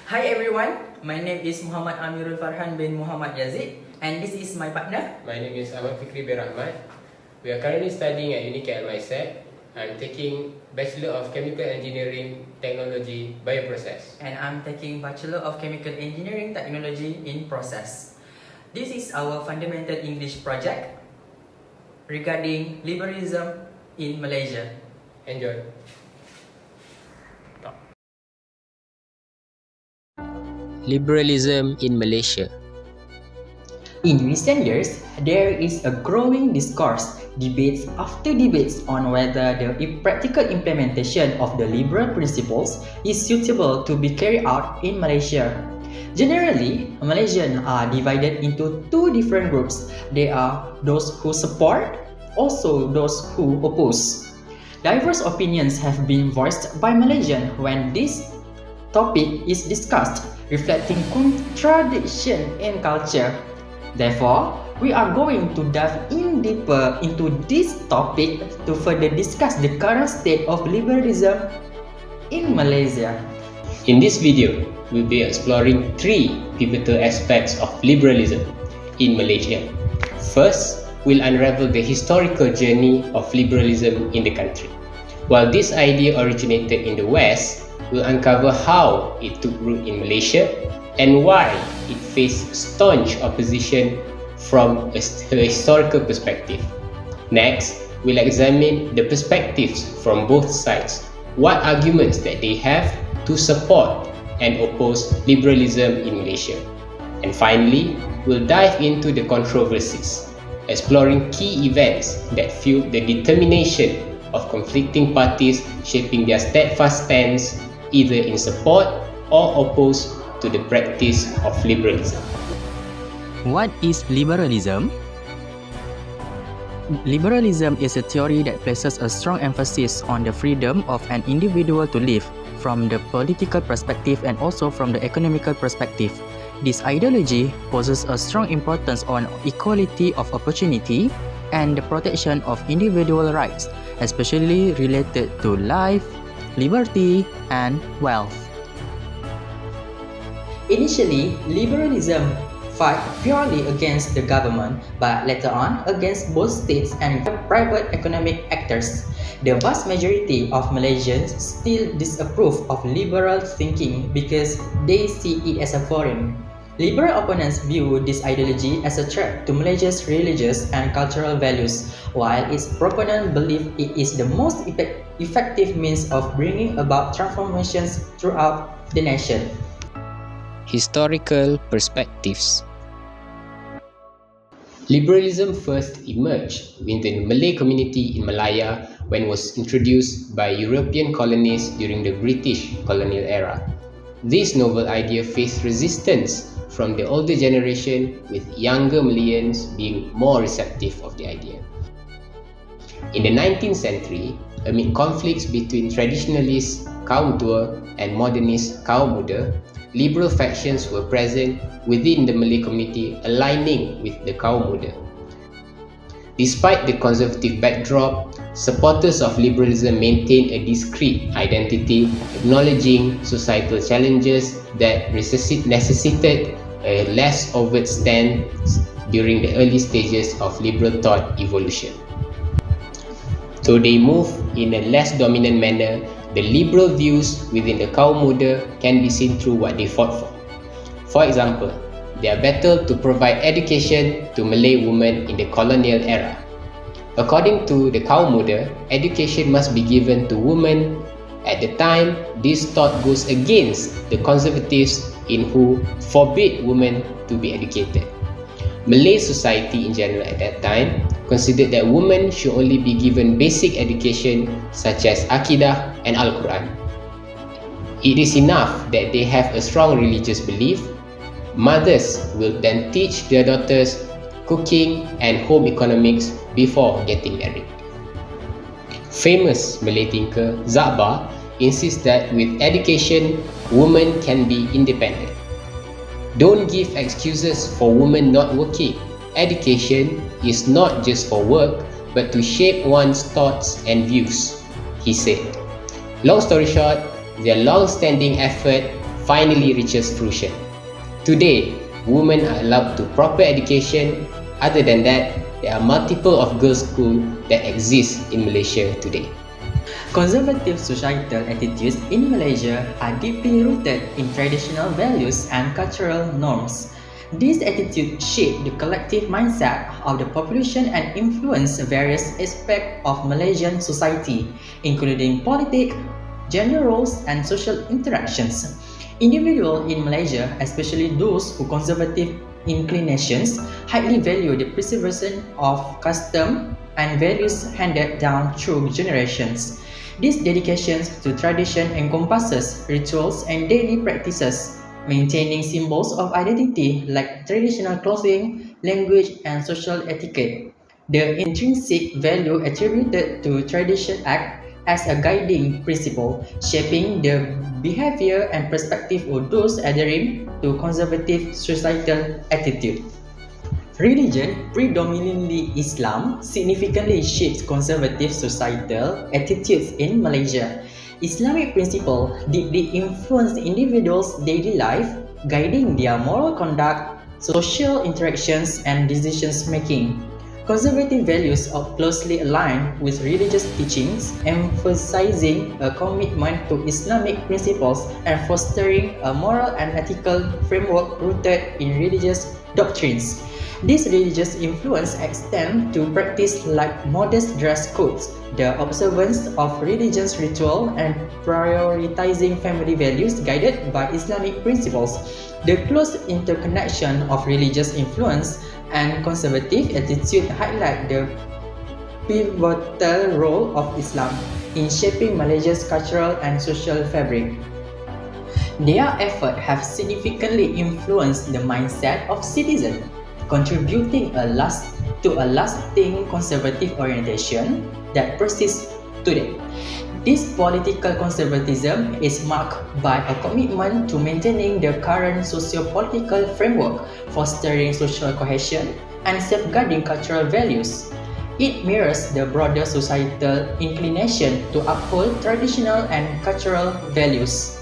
Hi everyone, my name is Muhammad Amirul Farhan bin Muhammad Yazid, and this is my partner. My name is Ahmad Fikri bin Rahmat. We are currently studying at UNICAD MySec. I'm taking Bachelor of Chemical Engineering Technology Bioprocess. And I'm taking Bachelor of Chemical Engineering Technology in Process. This is our fundamental English project regarding liberalism in Malaysia. Enjoy. Liberalism in Malaysia. In recent years, there is a growing discourse, debates after debates on whether the practical implementation of the liberal principles is suitable to be carried out in Malaysia. Generally, Malaysians are divided into two different groups. They are those who support, also those who oppose. Diverse opinions have been voiced by Malaysians when this topic is discussed, reflecting contradiction in culture. Therefore, we are going to dive in deeper into this topic to further discuss the current state of liberalism in Malaysia. In this video, we'll be exploring three pivotal aspects of liberalism in Malaysia. First, we'll unravel the historical journey of liberalism in the country. While this idea originated in the West, we'll uncover how it took root in Malaysia and why it faced staunch opposition from a historical perspective. Next, we'll examine the perspectives from both sides, what arguments that they have to support and oppose liberalism in Malaysia. And finally, we'll dive into the controversies, exploring key events that fueled the determination of conflicting parties, shaping their steadfast stance either in support or opposed to the practice of liberalism. What is liberalism? Liberalism is a theory that places a strong emphasis on the freedom of an individual to live from the political perspective and also from the economical perspective. This ideology poses a strong importance on equality of opportunity and the protection of individual rights, especially related to life, liberty, and wealth. Initially, liberalism fought purely against the government, but later on against both states and private economic actors. The vast majority of Malaysians still disapprove of liberal thinking because they see it as a foreign. Liberal opponents view this ideology as a threat to Malaysia's religious and cultural values, while its proponents believe it is the most effective means of bringing about transformations throughout the nation. Historical perspectives. Liberalism first emerged within the Malay community in Malaya when it was introduced by European colonists during the British colonial era. This novel idea faced resistance from the older generation, with younger Malaysians being more receptive of the idea. In the 19th century, amid conflicts between traditionalist kaum tua and modernist kaum muda, liberal factions were present within the Malay community, aligning with the kaum muda. Despite the conservative backdrop, supporters of liberalism maintained a discrete identity, acknowledging societal challenges that necessitated a less overt stance during the early stages of liberal thought evolution. Though they move in a less dominant manner, the liberal views within the kaum muda can be seen through what they fought for. For example, their battle to provide education to Malay women in the colonial era. According to the kaum muda, education must be given to women. At the time, this thought goes against the conservatives in who forbid women to be educated. Malay society in general at that time considered that women should only be given basic education such as Aqidah and Al-Quran. It is enough that they have a strong religious belief. Mothers will then teach their daughters cooking and home economics before getting married. Famous Malay thinker Zakbar insists that with education, women can be independent. Don't give excuses for women not working. Education is not just for work, but to shape one's thoughts and views, he said. Long story short, their long-standing effort finally reaches fruition. Today, women are allowed to proper education. Other than that, there are multiple of girls' schools that exist in Malaysia today. Conservative societal attitudes in Malaysia are deeply rooted in traditional values and cultural norms. These attitudes shape the collective mindset of the population and influence various aspects of Malaysian society, including politics, gender roles, and social interactions. Individuals in Malaysia, especially those who conservative inclinations, highly value the preservation of custom and values handed down through generations. This dedication to tradition encompasses rituals and daily practices, maintaining symbols of identity like traditional clothing, language, and social etiquette. The intrinsic value attributed to tradition act as a guiding principle, shaping the behavior and perspective of those adhering to conservative societal attitude. Religion, predominantly Islam, significantly shapes conservative societal attitudes in Malaysia. Islamic principles deeply influence individuals' daily life, guiding their moral conduct, social interactions, and decision making. Conservative values are closely aligned with religious teachings, emphasizing a commitment to Islamic principles and fostering a moral and ethical framework rooted in religious doctrines. This religious influence extends to practice like modest dress codes, the observance of religious ritual, and prioritizing family values guided by Islamic principles. The close interconnection of religious influence and conservative attitude highlight the pivotal role of Islam in shaping Malaysia's cultural and social fabric. Their efforts have significantly influenced the mindset of citizens, contributing to a lasting conservative orientation that persists today. This political conservatism is marked by a commitment to maintaining the current socio-political framework, fostering social cohesion, and safeguarding cultural values. It mirrors the broader societal inclination to uphold traditional and cultural values.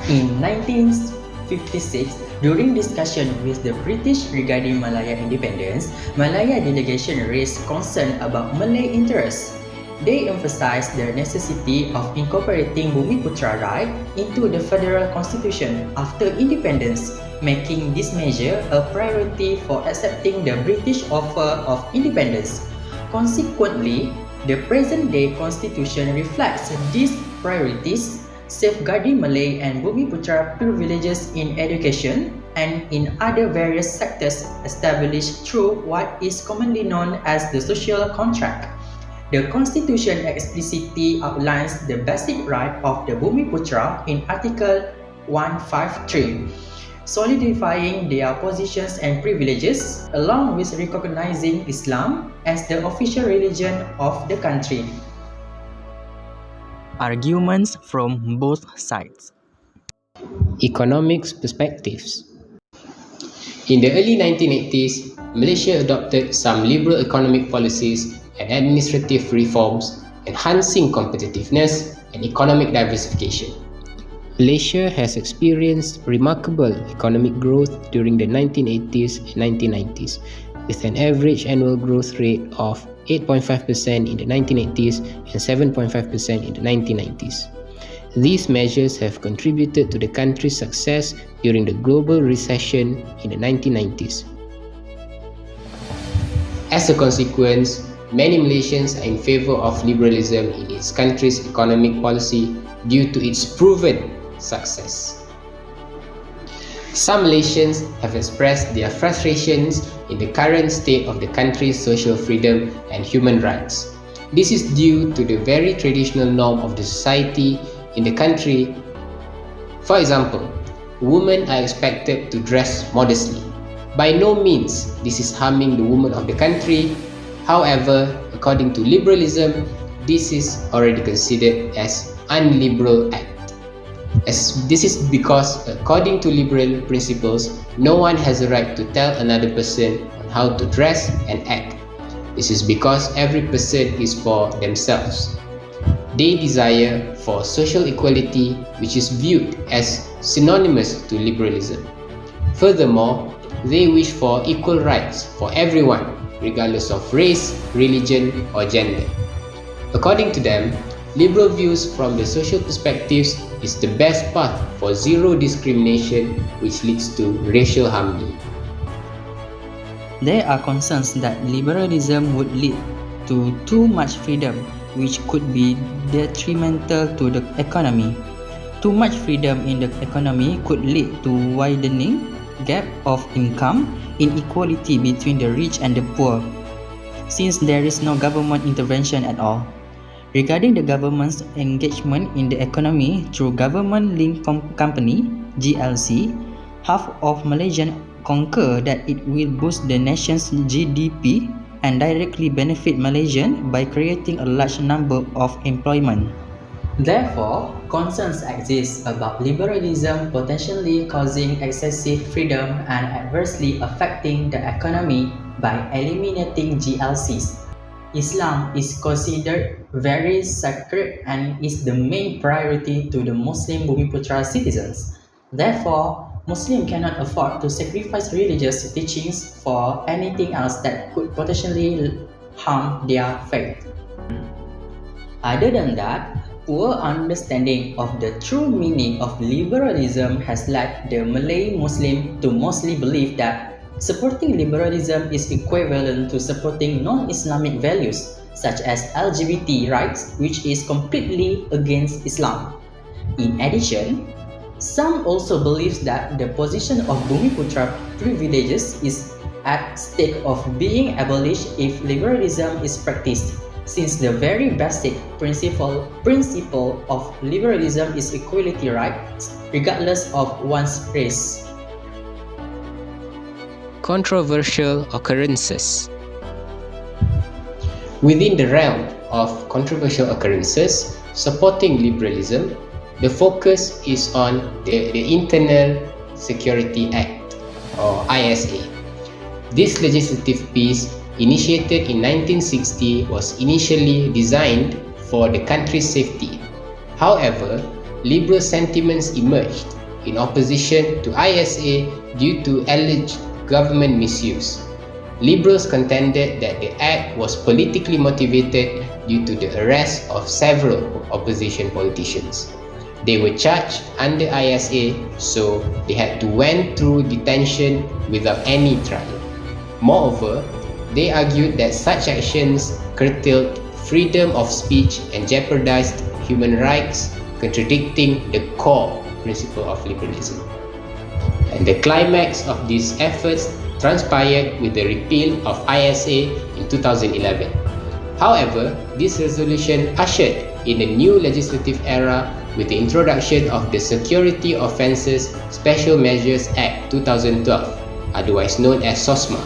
In 1956, during discussion with the British regarding Malaya independence, Malaya delegation raised concern about Malay interests. They emphasized the necessity of incorporating Bumiputra right into the federal constitution after independence, making this measure a priority for accepting the British offer of independence. Consequently, the present-day constitution reflects these priorities, safeguarding Malay and Bumiputra privileges in education and in other various sectors established through what is commonly known as the social contract. The Constitution explicitly outlines the basic right of the Bumiputra in Article 153, solidifying their positions and privileges, along with recognizing Islam as the official religion of the country. Arguments from both sides. Economics perspectives. In the early 1980s, Malaysia adopted some liberal economic policies and administrative reforms, enhancing competitiveness and economic diversification. Malaysia has experienced remarkable economic growth during the 1980s and 1990s, with an average annual growth rate of 8.5% in the 1980s and 7.5% in the 1990s. These measures have contributed to the country's success during the global recession in the 1990s. As a consequence, many Malaysians are in favor of liberalism in its country's economic policy due to its proven success. Some Malaysians have expressed their frustrations in the current state of the country's social freedom and human rights. This is due to the very traditional norm of the society in the country. For example, women are expected to dress modestly. By no means this is harming the women of the country. However, according to liberalism, this is already considered as unliberal act. This is because, according to liberal principles, no one has a right to tell another person on how to dress and act. This is because every person is for themselves. They desire for social equality, which is viewed as synonymous to liberalism. Furthermore, they wish for equal rights for everyone, regardless of race, religion, or gender. According to them, liberal views from the social perspectives is the best path for zero discrimination, which leads to racial harmony. There are concerns that liberalism would lead to too much freedom, which could be detrimental to the economy. Too much freedom in the economy could lead to widening gap of income inequality between the rich and the poor, since there is no government intervention at all. Regarding the government's engagement in the economy through government-linked company (GLC), half of Malaysians concur that it will boost the nation's GDP and directly benefit Malaysians by creating a large number of employment. Therefore, concerns exist about liberalism potentially causing excessive freedom and adversely affecting the economy by eliminating GLCs. Islam is considered very sacred and is the main priority to the Muslim Bumiputra citizens. Therefore, Muslims cannot afford to sacrifice religious teachings for anything else that could potentially harm their faith. Other than that, poor understanding of the true meaning of liberalism has led the Malay Muslim to mostly believe that supporting liberalism is equivalent to supporting non-Islamic values such as LGBT rights, which is completely against Islam. In addition, some also believe that the position of Bumiputra privileges is at stake of being abolished if liberalism is practiced, since the very basic principle of liberalism is equality rights regardless of one's race. Controversial occurrences. Within the realm of controversial occurrences supporting liberalism, the focus is on the Internal Security Act, or ISA. This legislative piece, initiated in 1960, was initially designed for the country's safety. However, liberal sentiments emerged in opposition to ISA due to alleged government misuse. Liberals contended that the act was politically motivated due to the arrest of several opposition politicians. They were charged under ISA, so they had to went through detention without any trial. Moreover, they argued that such actions curtailed freedom of speech and jeopardized human rights, contradicting the core principle of liberalism. And the climax of these efforts transpired with the repeal of ISA in 2011. However, this resolution ushered in a new legislative era with the introduction of the Security Offences Special Measures Act 2012, otherwise known as SOSMA.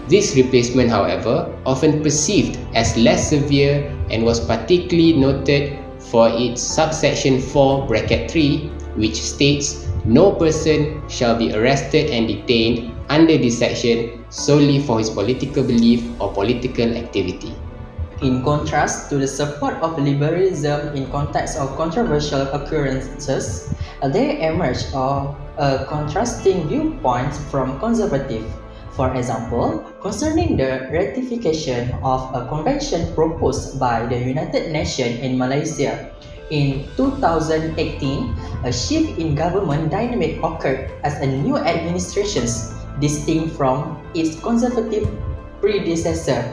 This replacement, however, often perceived as less severe and was particularly noted for its subsection 4(3), which states, "No person shall be arrested and detained under this section solely for his political belief or political activity." In contrast to the support of liberalism in context of controversial occurrences, there emerged contrasting viewpoints from conservative. For example, concerning the ratification of a convention proposed by the United Nations in Malaysia. In 2018, a shift in government dynamic occurred as a new administration, distinct from its conservative predecessor,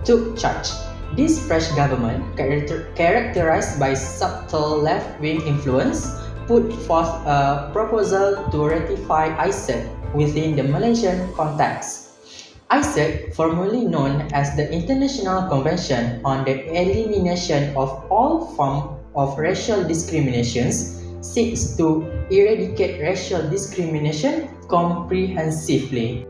took charge. This fresh government, characterized by subtle left-wing influence, put forth a proposal to ratify ISA within the Malaysian context. ISA, formerly known as the International Convention on the Elimination of All Forms of Racial Discriminations, seeks to eradicate racial discrimination comprehensively.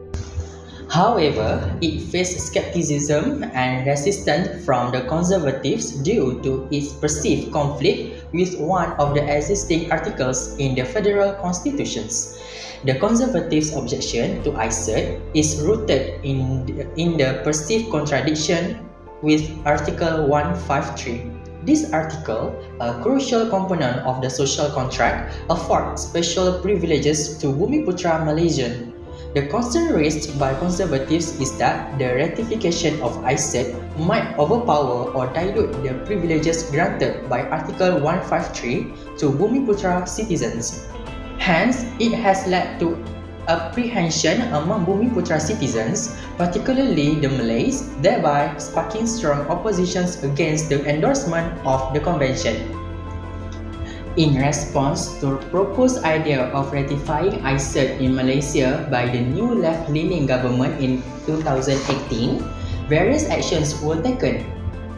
However, it faced skepticism and resistance from the conservatives due to its perceived conflict with one of the existing articles in the federal constitutions. The conservatives' objection to ISA is rooted in the perceived contradiction with Article 153. this article, a crucial component of the social contract, affords special privileges to Bumiputra Malaysian. The concern raised by conservatives is that the ratification of ISET might overpower or dilute the privileges granted by Article 153 to Bumiputra citizens. Hence, it has led to apprehension among Bumiputra citizens, particularly the Malays, thereby sparking strong oppositions against the endorsement of the convention. In response to the proposed idea of ratifying ISET in Malaysia by the new left-leaning government in 2018, various actions were taken.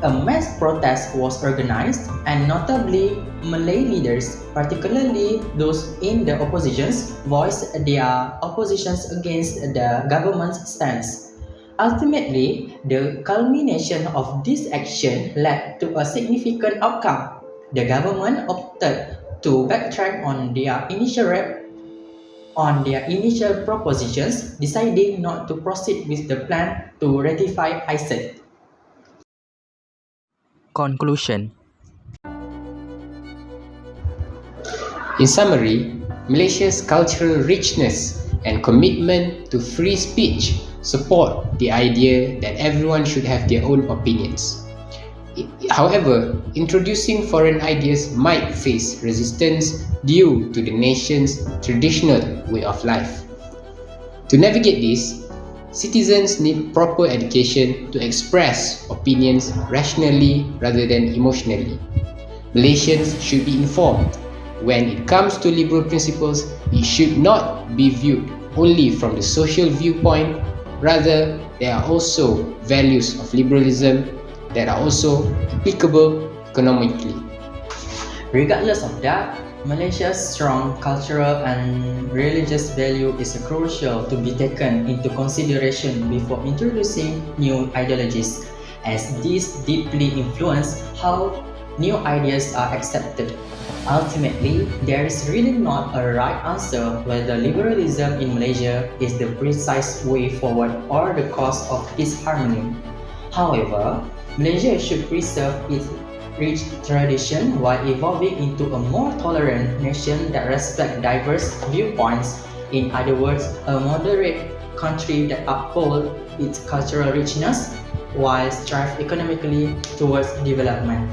A mass protest was organized, and notably Malay leaders, particularly those in the oppositions, voiced their oppositions against the government's stance. Ultimately, the culmination of this action led to a significant outcome. The government opted to backtrack on their initial propositions, deciding not to proceed with the plan to ratify ISET. Conclusion. In summary, Malaysia's cultural richness and commitment to free speech support the idea that everyone should have their own opinions. However, introducing foreign ideas might face resistance due to the nation's traditional way of life. To navigate this, citizens need proper education to express opinions rationally rather than emotionally. Malaysians should be informed. When it comes to liberal principles, it should not be viewed only from the social viewpoint. Rather, there are also values of liberalism that are also applicable economically. Regardless of that, Malaysia's strong cultural and religious value is crucial to be taken into consideration before introducing new ideologies, as these deeply influence how new ideas are accepted. Ultimately, there is really not a right answer whether liberalism in Malaysia is the precise way forward or the cause of disharmony. However, Malaysia should preserve its rich tradition while evolving into a more tolerant nation that respects diverse viewpoints. In other words, a moderate country that upholds its cultural richness while strives economically towards development.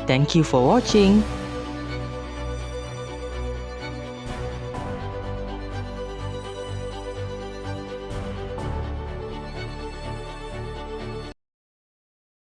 Thank you for watching.